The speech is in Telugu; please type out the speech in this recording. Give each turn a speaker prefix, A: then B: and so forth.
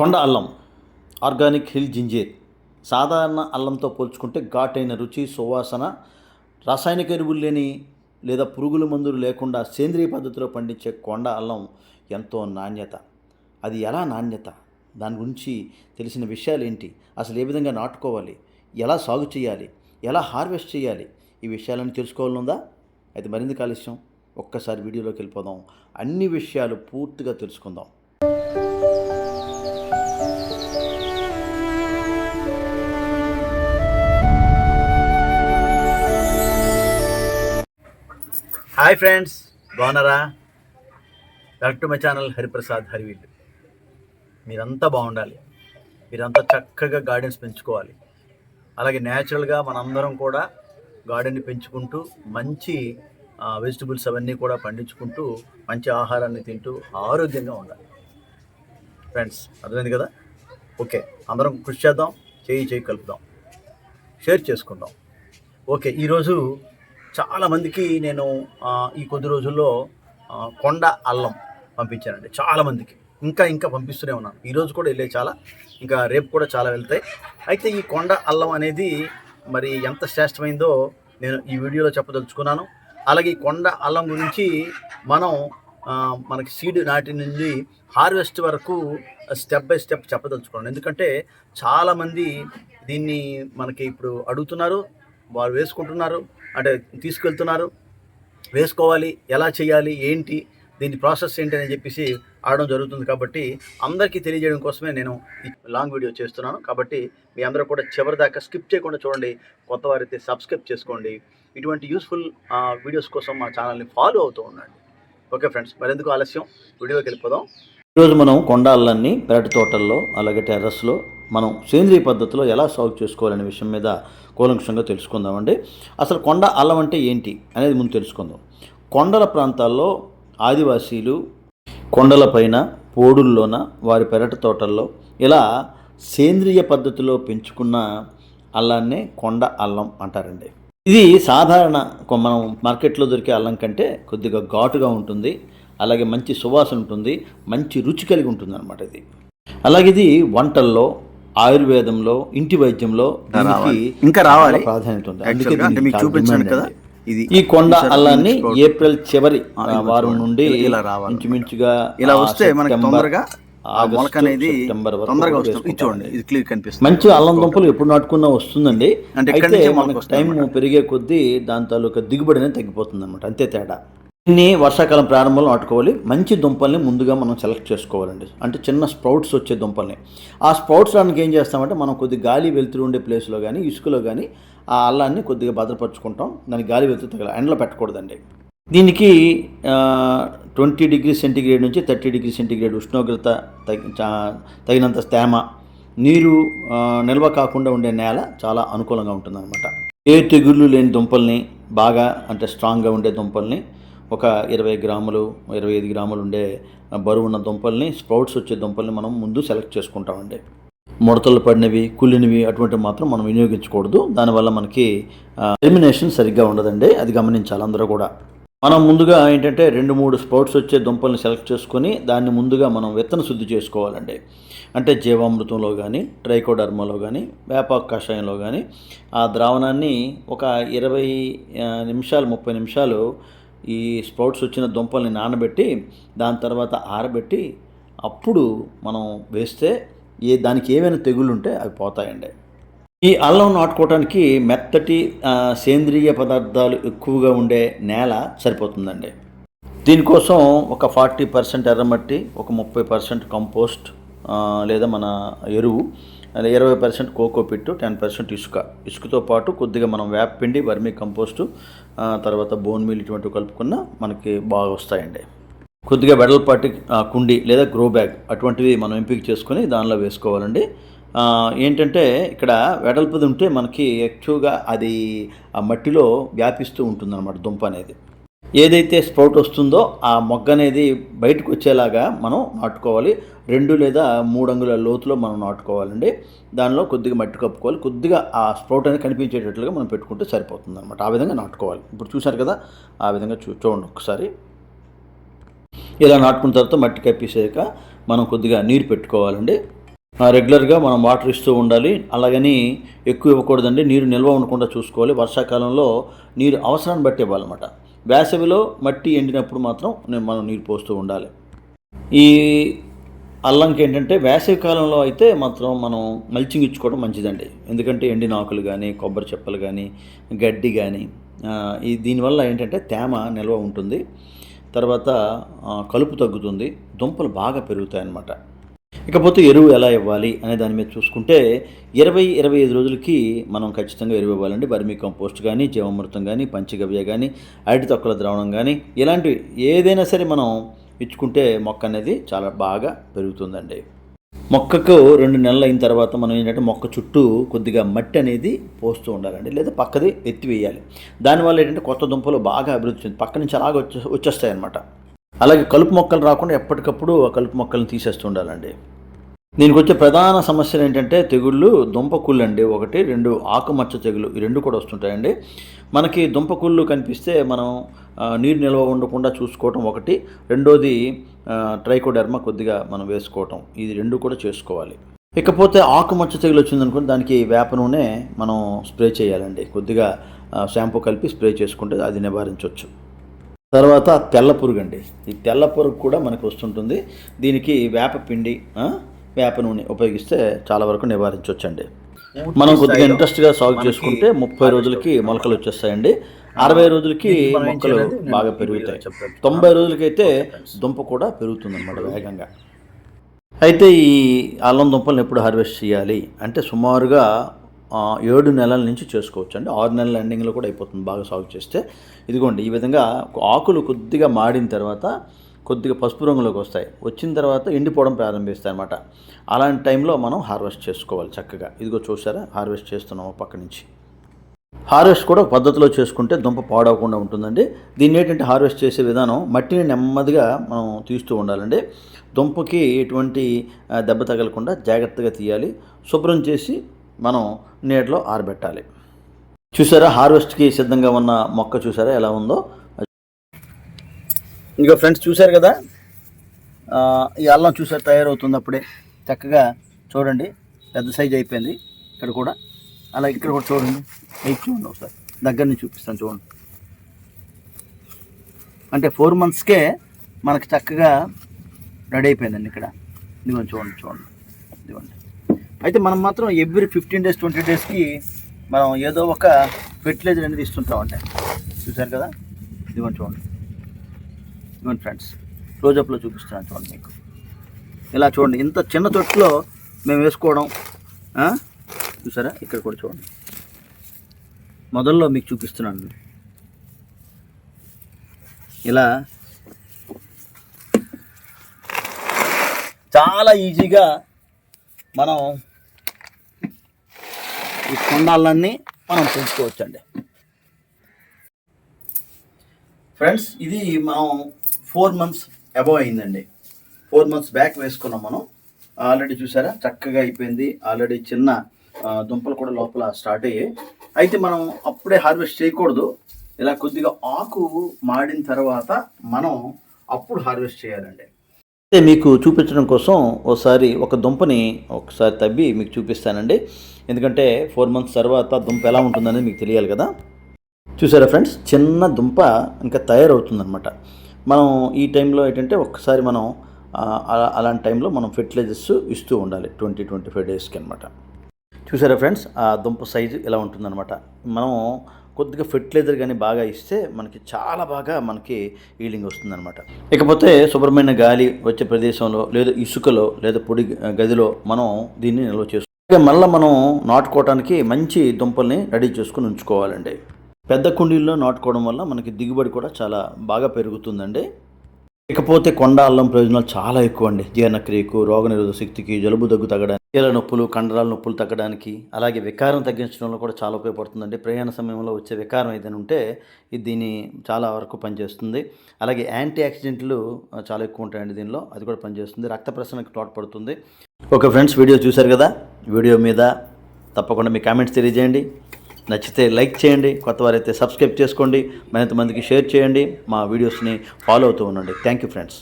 A: కొండ అల్లం ఆర్గానిక్ హిల్ జింజర్ సాధారణ అల్లంతో పోల్చుకుంటే ఘాటైన రుచి, సువాసన, రాసాయనిక ఎరువులు లేని లేదా పురుగుల మందులు లేకుండా సేంద్రియ పద్ధతిలో పండించే కొండ అల్లం ఎంతో నాణ్యత. అది ఎలా నాణ్యత? దాని గురించి తెలిసిన విషయాలు ఏంటి? అసలు ఏ విధంగా నాటుకోవాలి? ఎలా సాగు చేయాలి? ఎలా హార్వెస్ట్ చేయాలి? ఈ విషయాలను తెలుసుకోవాలనుందా? అయితే మరింత ఆలస్యం, ఒక్కసారి వీడియోలోకి వెళ్ళిపోదాం. అన్ని విషయాలు పూర్తిగా తెలుసుకుందాం. హాయ్ ఫ్రెండ్స్, బాగున్నారా? Welcome to my channel Hariprasad హరివీల్. మీరంతా బాగుండాలి, మీరంతా చక్కగా గార్డెన్స్ పెంచుకోవాలి. అలాగే న్యాచురల్గా మనందరం కూడా గార్డెన్ని పెంచుకుంటూ మంచి వెజిటబుల్స్ అవన్నీ కూడా పండించుకుంటూ మంచి ఆహారాన్ని తింటూ ఆరోగ్యంగా ఉండాలి. ఫ్రెండ్స్, అర్థమైంది కదా? ఓకే, అందరం కృషి చేద్దాం, చేయి కలుపుదాం, షేర్ చేసుకుందాం. ఓకే, ఈరోజు చాలామందికి నేను ఈ కొద్ది రోజుల్లో కొండ అల్లం పంపించానండి. చాలామందికి ఇంకా పంపిస్తూనే ఉన్నాను. ఈరోజు కూడా వెళ్ళే చాలా, ఇంకా రేపు కూడా చాలా వెళ్తాయి. అయితే ఈ కొండ అల్లం అనేది మరి ఎంత శ్రేష్టమైందో నేను ఈ వీడియోలో చెప్పదలుచుకున్నాను. అలాగే ఈ కొండ అల్లం గురించి మనం మనకి సీడ్ నాటి నుండి హార్వెస్ట్ వరకు స్టెప్ బై స్టెప్ చెప్పదలుచుకున్నాను. ఎందుకంటే చాలామంది దీన్ని మనకి ఇప్పుడు అడుగుతున్నారు, వారు వేసుకుంటున్నారు, అంటే తీసుకెళ్తున్నారు, వేసుకోవాలి, ఎలా చేయాలి, ఏంటి దీని ప్రాసెస్ ఏంటి అని చెప్పేసి ఆడడం జరుగుతుంది. కాబట్టి అందరికీ తెలియజేయడం కోసమే నేను ఈ లాంగ్ వీడియో చేస్తున్నాను. కాబట్టి మీ అందరూ కూడా చివరి దాకా స్కిప్ చేయకుండా చూడండి. కొత్త వారైతే సబ్స్క్రైబ్ చేసుకోండి. ఇటువంటి యూస్ఫుల్ వీడియోస్ కోసం మా ఛానల్ని ఫాలో అవుతూ ఉండండి. ఓకే ఫ్రెండ్స్, మరెందుకు ఆలస్యం, వీడియోకి వెళ్ళిపోదాం. ఈరోజు మనం కొండ అల్లాన్ని పెరటి తోటల్లో అలాగే టెర్రస్లో మనం సేంద్రియ పద్ధతిలో ఎలా సాగు చేసుకోవాలనే విషయం మీద కూలంకషంగా తెలుసుకుందామండి. అసలు కొండ అల్లం అంటే ఏంటి అనేది ముందు తెలుసుకుందాం. కొండల ప్రాంతాల్లో ఆదివాసీలు కొండలపైన, పోడుల్లోన, వారి పెరటి తోటల్లో ఇలా సేంద్రియ పద్ధతిలో పెంచుకున్న అల్లాన్నే కొండ అల్లం అంటారండి. ఇది సాధారణ మనం మార్కెట్లో దొరికే అల్లం కంటే కొద్దిగా ఘాటుగా ఉంటుంది, అలాగే మంచి సువాసన ఉంటుంది, మంచి రుచి కలిగి ఉంటుంది అనమాట ఇది. అలాగే ఇది వంటల్లో, ఆయుర్వేదంలో, ఇంటి వైద్యంలో ఇంకా రావాలి ప్రాధాన్యత ఉంది. అందుకే మీకు చూపించాను కదా, ఇది ఈ కొండ అల్లాన్ని ఏప్రిల్ చివరి వారం నుండి ఇంచుమించుగా ఇలా వస్తే మనకి తొందరగా మొలక అనేది తొందరగా వస్తుంది. చూడండి, ఇది క్లియర్ కనిపిస్తుంది. మంచి అల్లం దుంపలు ఎప్పుడు నాటుకున్నా వస్తుందండి. అంటే మనకు టైం పెరిగే కొద్దీ దాని తాలూకా దిగుబడి అనేది తగ్గిపోతుంది అనమాట, అంతే తేడా. దీన్ని వర్షాకాలం ప్రారంభంలో నాటుకోవాలి. మంచి దుంపల్ని ముందుగా మనం సెలెక్ట్ చేసుకోవాలండి. అంటే చిన్న స్ప్రౌట్స్ వచ్చే దుంపల్ని. ఆ స్ప్రౌట్స్ రానికి ఏం చేస్తామంటే మనం కొద్ది గాలి వెలుతురు ఉండే ప్లేస్లో కానీ, ఇసుకలో కానీ ఆ అల్లాన్ని కొద్దిగా భద్రపరుచుకుంటాం. దానికి గాలి వెలుతురు తగల, ఎండలో పెట్టకూడదండి. దీనికి 20 డిగ్రీ సెంటీగ్రేడ్ నుంచి 30 డిగ్రీ సెంటీగ్రేడ్ ఉష్ణోగ్రత, తగినంత తేమ, నీరు నిల్వ కాకుండా ఉండే నేల చాలా అనుకూలంగా ఉంటుందన్నమాట. ఏ తెగుళ్ళు లేని దుంపల్ని, బాగా అంటే స్ట్రాంగ్గా ఉండే దుంపల్ని, ఒక 20 గ్రాములు 25 గ్రాములు ఉండే బరువు ఉన్న దుంపల్ని, స్ప్రౌట్స్ వచ్చే దుంపల్ని మనం ముందు సెలెక్ట్ చేసుకుంటామండి. ముడతలు పడినవి, కుళ్ళినవి అటువంటివి మాత్రం మనం వినియోగించకూడదు. దానివల్ల మనకి టెర్మినేషన్ సరిగ్గా ఉండదండి, అది గమనించాలి అందరూ కూడా. మనం ముందుగా ఏంటంటే 2-3 స్ప్రౌట్స్ వచ్చే దుంపల్ని సెలెక్ట్ చేసుకొని దాన్ని ముందుగా మనం విత్తన శుద్ధి చేసుకోవాలండి. అంటే జీవామృతంలో కానీ, ట్రైకోడర్మాలో కానీ, వేపాకు కషాయంలో కానీ ఆ ద్రావణాన్ని ఒక 20 నిమిషాలు 30 నిమిషాలు ఈ స్ప్రౌట్స్ వచ్చిన దుంపల్ని నానబెట్టి దాని తర్వాత ఆరబెట్టి అప్పుడు మనం వేస్తే దానికి ఏమైనా తెగుళ్ళు ఉంటే అవి పోతాయండి. ఈ అల్లం నాటుకోవడానికి మెత్తటి సేంద్రియ పదార్థాలు ఎక్కువగా ఉండే నేల సరిపోతుందండి. దీనికోసం ఒక 40% ఎర్రమట్టి, ఒక 30% కంపోస్ట్ లేదా మన ఎరువు, 20% కోకోపిట్టు, 10% ఇసుకతో పాటు కొద్దిగా మనం వేపపిండి, వర్మీ కంపోస్టు, తర్వాత బోన్ మీల్ ఇటువంటివి కలుపుకున్న మనకి బాగా వస్తాయండి. కొద్దిగా వెడల్పాటి కుండి లేదా గ్రో బ్యాగ్ అటువంటివి మనం ఎంపిక చేసుకొని దానిలో వేసుకోవాలండి. ఏంటంటే ఇక్కడ వెడల్పుది ఉంటే మనకి ఎక్కువగా అది ఆ మట్టిలో వ్యాపిస్తూ ఉంటుందన్నమాట దుంప అనేది. ఏదైతే స్ప్రౌట్ వస్తుందో ఆ మొగ్గ అనేది బయటకు వచ్చేలాగా మనం నాటుకోవాలి. 2 లేదా 3 అంగుళాల లోతులో మనం నాటుకోవాలండి. దానిలో కొద్దిగా మట్టి కప్పుకోవాలి. కొద్దిగా ఆ స్ప్రౌట్ అనేది కనిపించేటట్లుగా మనం పెట్టుకుంటే సరిపోతుంది అనమాట. ఆ విధంగా నాటుకోవాలి. ఇప్పుడు చూసారు కదా, ఆ విధంగా చూడండి ఒకసారి. ఇలా నాటుకున్న తర్వాత మట్టి కప్పేసాక మనం కొద్దిగా నీరు పెట్టుకోవాలండి. రెగ్యులర్గా మనం వాటర్ ఇస్తూ ఉండాలి. అలాగని ఎక్కువ ఇవ్వకూడదండి. నీరు నిల్వ ఉండకుండా చూసుకోవాలి. వర్షాకాలంలో నీరు అవసరాన్ని బట్టి ఇవ్వాలన్నమాట. వేసవిలో మట్టి ఎండినప్పుడు మాత్రం మనం నీరు పోస్తూ ఉండాలి. ఈ అల్లంకి ఏంటంటే వేసవి కాలంలో అయితే మాత్రం మనం మల్చింగ్ ఇచ్చుకోవడం మంచిదండి. ఎందుకంటే ఎండిన ఆకులు కానీ, కొబ్బరి చెప్పలు కానీ, గడ్డి కానీ దీనివల్ల ఏంటంటే తేమ నిల్వ ఉంటుంది. తర్వాత కలుపు తగ్గుతుంది, దుంపలు బాగా పెరుగుతాయి అన్నమాట. ఇకపోతే ఎరువు ఎలా ఇవ్వాలి అనే దాని మీద చూసుకుంటే 20-25 రోజులకి మనం ఖచ్చితంగా ఎరువు ఇవ్వాలండి. వర్మీ కంపోస్ట్ కానీ, జీవామృతం కానీ, పంచగవ్య కానీ, అరటి తొక్కల ద్రావణం కానీ, ఇలాంటివి ఏదైనా సరే మనం ఇచ్చుకుంటే మొక్క అనేది చాలా బాగా పెరుగుతుందండి. మొక్కకు 2 నెలలు అయిన తర్వాత మనం ఏంటంటే మొక్క చుట్టూ కొద్దిగా మట్టి అనేది పోస్తూ ఉండాలండి, లేదా పక్కది ఎత్తివేయాలి. దానివల్ల ఏంటంటే కొత్త దుంపలు బాగా అభివృద్ధి చెంది పక్క నుంచి అలాగ వచ్చేస్తాయి అన్నమాట. అలాగే కలుపు మొక్కలు రాకుండా ఎప్పటికప్పుడు ఆ కలుపు మొక్కలను తీసేస్తూ ఉండాలండి. దీనికి వచ్చే ప్రధాన సమస్యలు ఏంటంటే తెగుళ్ళు, దుంపకుళ్ళు అండి. 1, 2 ఆకుమచ్చ తెగులు, ఈ 2 కూడా వస్తుంటాయండి. మనకి దుంపకుళ్ళు కనిపిస్తే మనం నీరు నిల్వ ఉండకుండా చూసుకోవటం ఒకటి, రెండోది ట్రైకోడెర్మా కొద్దిగా మనం వేసుకోవటం, ఇది 2 కూడా చేసుకోవాలి. ఇకపోతే ఆకుమచ్చ తెగులు వచ్చిందనుకోండి, దానికి వేప నూనె మనం స్ప్రే చేయాలండి. కొద్దిగా షాంపూ కలిపి స్ప్రే చేసుకుంటే అది నివారించవచ్చు. తర్వాత తెల్ల పురుగు అండి. ఈ తెల్ల పురుగు కూడా మనకు వస్తుంటుంది. దీనికి వేప పిండి, వేప నూనె ఉపయోగిస్తే చాలా వరకు నివారించవచ్చండి. మనం కొద్దిగా ఇంట్రెస్ట్గా సాగు చేసుకుంటే 30 రోజులకి మొలకలు వచ్చేస్తాయండి. 60 రోజులకి మొక్కలు బాగా పెరుగుతాయి. 90 రోజులకైతే దుంప కూడా పెరుగుతుంది అన్నమాట వేగంగా. అయితే ఈ అల్లం దుంపలను ఎప్పుడు హార్వెస్ట్ చేయాలి అంటే సుమారుగా 7 నెలల నుంచి చేసుకోవచ్చు అండి. 6 నెలల ఎండింగ్లో కూడా అయిపోతుంది బాగా సాగు చేస్తే. ఇదిగోండి ఈ విధంగా ఆకులు కొద్దిగా మాడిన తర్వాత కొద్దిగా పసుపు రంగులోకి వస్తాయి. వచ్చిన తర్వాత ఎండిపోవడం ప్రారంభిస్తాయి అన్నమాట. అలాంటి టైంలో మనం హార్వెస్ట్ చేసుకోవాలి చక్కగా. ఇదిగో చూసారా, హార్వెస్ట్ చేస్తున్నాం పక్క నుంచి. హార్వెస్ట్ కూడా పద్ధతిలో చేసుకుంటే దుంప పాడవకుండా ఉంటుందండి. దీన్ని ఏంటంటే హార్వెస్ట్ చేసే విధానం మట్టిని నెమ్మదిగా మనం తీస్తూ ఉండాలండి. దుంపకి ఎటువంటి దెబ్బ తగలకుండా జాగ్రత్తగా తీయాలి. శుభ్రం చేసి మనం నీటిలో ఆరబెట్టాలి. చూసారా, హార్వెస్ట్కి సిద్ధంగా ఉన్న మొక్క చూసారా ఎలా ఉందో. ఇంకా ఫ్రెండ్స్ చూసారు కదా, ఈ అల్లం చూసారు తయారవుతుంది అప్పుడే చక్కగా. చూడండి పెద్ద సైజ్ అయిపోయింది ఇక్కడ కూడా. అలా ఇక్కడ కూడా చూడండి, చూడండి ఒకసారి దగ్గర నుంచి చూపిస్తాను చూడండి. అంటే 4 మంత్స్కే మనకి చక్కగా రెడీ అయిపోయిందండి ఇక్కడ. ఇదిగోండి చూడండి ఇదిగోండి. అయితే మనం మాత్రం ఎవ్రీ 15 days 20 daysకి మనం ఏదో ఒక ఫెర్టిలైజర్ అనేది ఇస్తుంటామండి. చూసారు కదా, ఇదిగోండి చూడండి ఫ్రెండ్స్, క్లోజప్లో చూపిస్తున్నాను చూడండి మీకు. ఇలా చూడండి, ఇంత చిన్న తొట్టులో మేము వేసుకోవడం. చూసారా, ఇక్కడ కూడా చూడండి, మొదల్లో మీకు చూపిస్తున్నాను. ఇలా చాలా ఈజీగా మనం ఈ కొండాలన్నీ మనం పెంచుకోవచ్చండి. ఫ్రెండ్స్ ఇది మనం 4 months అబవ్ అయిందండి. 4 months బ్యాక్ వేసుకున్నాం మనం. ఆల్రెడీ చూసారా చక్కగా అయిపోయింది. ఆల్రెడీ చిన్న దుంపలు కూడా లోపల స్టార్ట్ అయ్యాయి. అయితే మనం అప్పుడే హార్వెస్ట్ చేయకూడదు. ఇలా కొద్దిగా ఆకు మాడిన తర్వాత మనం అప్పుడు హార్వెస్ట్ చేయాలండి. అయితే మీకు చూపించడం కోసం ఒక దుంపని ఒకసారి తవ్వి మీకు చూపిస్తానండి. ఎందుకంటే 4 months తర్వాత దుంప ఎలా ఉంటుందనేది మీకు తెలియాలి కదా. చూసారా ఫ్రెండ్స్, చిన్న దుంప ఇంకా తయారవుతుందన్నమాట. మనం ఈ టైంలో ఏంటంటే ఒక్కసారి మనం అలాంటి టైంలో మనం ఫెర్టిలైజర్స్ ఇస్తూ ఉండాలి 20-25 daysకి అనమాట. చూసారా ఫ్రెండ్స్, ఆ దుంప సైజు ఇలా ఉంటుందన్నమాట. మనం కొద్దిగా ఫెర్టిలైజర్ కానీ బాగా ఇస్తే మనకి చాలా బాగా మనకి ఈల్డింగ్ వస్తుందన్నమాట. ఇకపోతే శుభ్రమైన గాలి వచ్చే ప్రదేశంలో, లేదా ఇసుకలో, లేదా పొడి గదిలో మనం దీన్ని నిల్వ చేసుకోవాలి. మళ్ళీ మనం నాటుకోవడానికి మంచి దుంపల్ని రెడీ చేసుకుని ఉంచుకోవాలండి. పెద్ద కుండీల్లో నాటుకోవడం వల్ల మనకి దిగుబడి కూడా చాలా బాగా పెరుగుతుందండి. ఇకపోతే కొండ అల్లం ప్రయోజనాలు చాలా ఎక్కువ అండి. జీర్ణక్రియకు, రోగనిరోధక శక్తికి, జలుబు దగ్గు తగ్గడానికి, కీళ్ళ నొప్పులు, కండరాల నొప్పులు తగ్గడానికి, అలాగే వికారం తగ్గించడంలో కూడా చాలా ఉపయోగపడుతుందండి. ప్రయాణ సమయంలో వచ్చే వికారం ఏదైనా ఉంటే ఇది దీన్ని చాలా వరకు పనిచేస్తుంది. అలాగే యాంటీ ఆక్సిడెంట్లు చాలా ఎక్కువ ఉంటాయండి దీనిలో, అది కూడా పనిచేస్తుంది. రక్త ప్రసరణకు తోడ్పడుతుంది. ఓకే ఫ్రెండ్స్, వీడియో చూశారు కదా. వీడియో మీద తప్పకుండా మీ కామెంట్స్ తెలియజేయండి. నచ్చితే లైక్ చేయండి, కొత్త వారైతే సబ్స్క్రైబ్ చేసుకోండి, మరింత మందికి షేర్ చేయండి, మా వీడియోస్ని ఫాలో అవుతూ ఉండండి. Thank you friends.